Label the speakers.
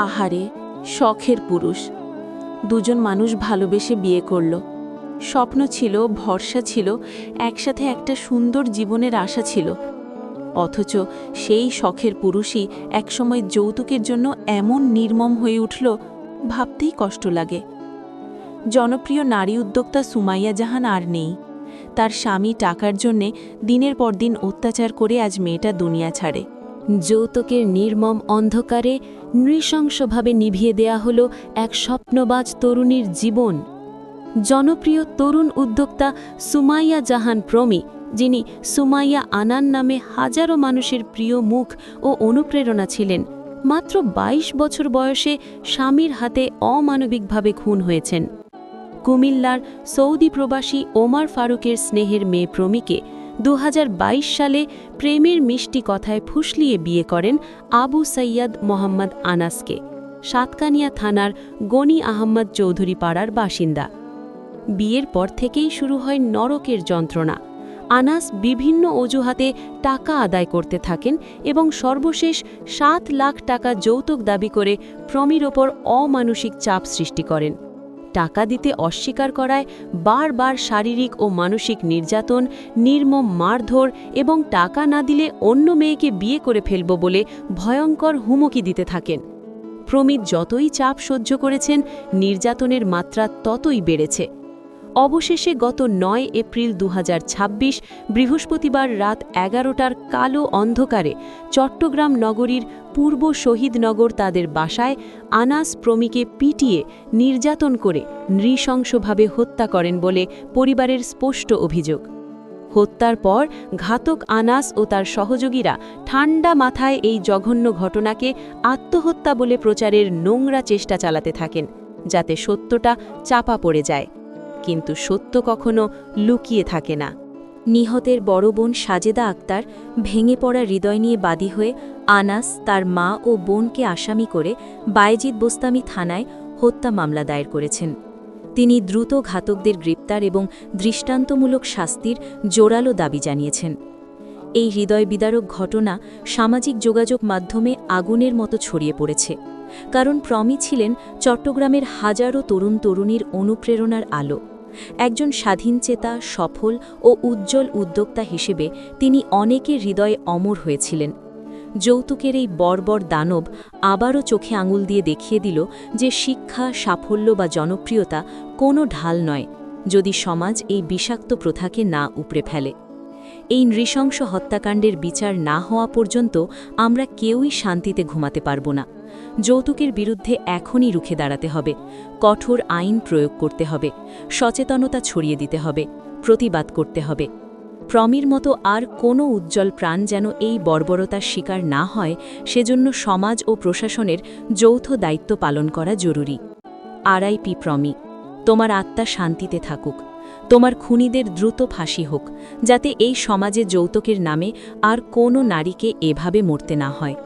Speaker 1: আহারে, শখের পুরুষ। দুজন মানুষ ভালোবেসে বিয়ে করল। স্বপ্ন ছিল, ভরসা ছিল, একসাথে একটা সুন্দর জীবনের আশা ছিল। অথচ সেই শখের পুরুষই একসময় যৌতুকের জন্য এমন নির্মম হয়ে উঠল, ভাবতেই কষ্ট লাগে। জনপ্রিয় নারী উদ্যোক্তা সুমাইয়া জাহান আর নেই। তার স্বামী টাকার জন্যে দিনের পর দিন অত্যাচার করে আজ মেয়েটা দুনিয়া ছাড়ে।
Speaker 2: যৌতুকের নির্মম অন্ধকারে নৃশংসভাবে নিভিয়ে দেয়া হল এক স্বপ্নবাজ তরুণীর জীবন। জনপ্রিয় তরুণ উদ্যোক্তা সুমাইয়া জাহান প্রমি, যিনি সুমাইয়া আনান নামে হাজারো মানুষের প্রিয় মুখ ও অনুপ্রেরণা ছিলেন, মাত্র ২২ বছর বয়সে স্বামীর হাতে অমানবিকভাবে খুন হয়েছেন। কুমিল্লার সৌদি প্রবাসী ওমর ফারুকের স্নেহের মেয়ে প্রমিকে ২০২২ সালে প্রেমের মিষ্টি কথায় ফুসলিয়ে বিয়ে করেন আবু সৈয়দ মোহাম্মদ আনাসকে, সাতকানিয়া থানার গনি আহম্মদ চৌধুরী পাড়ার বাসিন্দা। বিয়ের পর থেকেই শুরু হয় নরকের যন্ত্রণা। আনাস বিভিন্ন অজুহাতে টাকা আদায় করতে থাকেন এবং সর্বশেষ ৭ লাখ টাকা যৌতুক দাবি করে প্রমির ওপর অমানসিক চাপ সৃষ্টি করেন। টাকা দিতে অস্বীকার করায় বারবার শারীরিক ও মানসিক নির্যাতন, নির্মম মারধর এবং টাকা না দিলে অন্য মেয়েকে বিয়ে করে ফেলব বলে ভয়ঙ্কর হুমকি দিতে থাকেন। প্রমিত যতই চাপ সহ্য করেছেন, নির্যাতনের মাত্রা ততই বেড়েছে। অবশেষে গত ৯ এপ্রিল ২০২৬ বৃহস্পতিবার রাত ১১টার কালো অন্ধকারে চট্টগ্রাম নগরীর পূর্ব শহীদনগর তাদের বাসায় আনাস প্রমিকে পিটিয়ে নির্যাতন করে নৃশংসভাবে হত্যা করেন বলে পরিবারের স্পষ্ট অভিযোগ। হত্যার পর ঘাতক আনাস ও তার সহযোগীরা ঠান্ডা মাথায় এই জঘন্য ঘটনাকে আত্মহত্যা বলে প্রচারের নোংরা চেষ্টা চালাতে থাকেন, যাতে সত্যটা চাপা পড়ে যায়। কিন্তু সত্য কখনো লুকিয়ে থাকে না।
Speaker 3: নিহতের বড় বোন সাজেদা আক্তার ভেঙে পড়া হৃদয় নিয়ে বাদী হয়ে আনাস, তার মা ও বোনকে আসামি করে বায়েজিদ বোস্তামি থানায় হত্যা মামলা দায়ের করেছেন। তিনি দ্রুত ঘাতকদের গ্রেপ্তার এবং দৃষ্টান্তমূলক শাস্তির জোরালো দাবি জানিয়েছেন। এই হৃদয় বিদারক ঘটনা সামাজিক যোগাযোগ মাধ্যমে আগুনের মতো ছড়িয়ে পড়েছে, কারণ প্রমি ছিলেন চট্টগ্রামের হাজারো তরুণ তরুণীর অনুপ্রেরণার আলো। একজন স্বাধীনচেতা, সফল ও উজ্জ্বল উদ্যোক্তা হিসেবে তিনি অনেকের হৃদয়ে অমর হয়েছিলেন। যৌতুকের এই বর্বর দানব আবারও চোখে আঙুল দিয়ে দেখিয়ে দিল যে শিক্ষা, সাফল্য বা জনপ্রিয়তা কোনো ঢাল নয়, যদি সমাজ এই বিষাক্ত প্রথাকে না উপড়ে ফেলে। এই নৃশংস হত্যাকাণ্ডের বিচার না হওয়া পর্যন্ত আমরা কেউই শান্তিতে ঘুমাতে পারব না। যৌতুকের বিরুদ্ধে এখনই রুখে দাঁড়াতে হবে, কঠোর আইন প্রয়োগ করতে হবে, সচেতনতা ছড়িয়ে দিতে হবে, প্রতিবাদ করতে হবে। প্রমির মতো আর কোনো উজ্জ্বল প্রাণ যেন এই বর্বরতার শিকার না হয়, সেজন্য সমাজ ও প্রশাসনের যৌথ দায়িত্ব পালন করা জরুরি। RIP প্রমি, তোমার আত্মা শান্তিতে থাকুক। তোমার খুনিদের দ্রুত ফাঁসি হোক, যাতে এই সমাজে যৌতুকের নামে আর কোনো নারীকে এভাবে মরতে না হয়।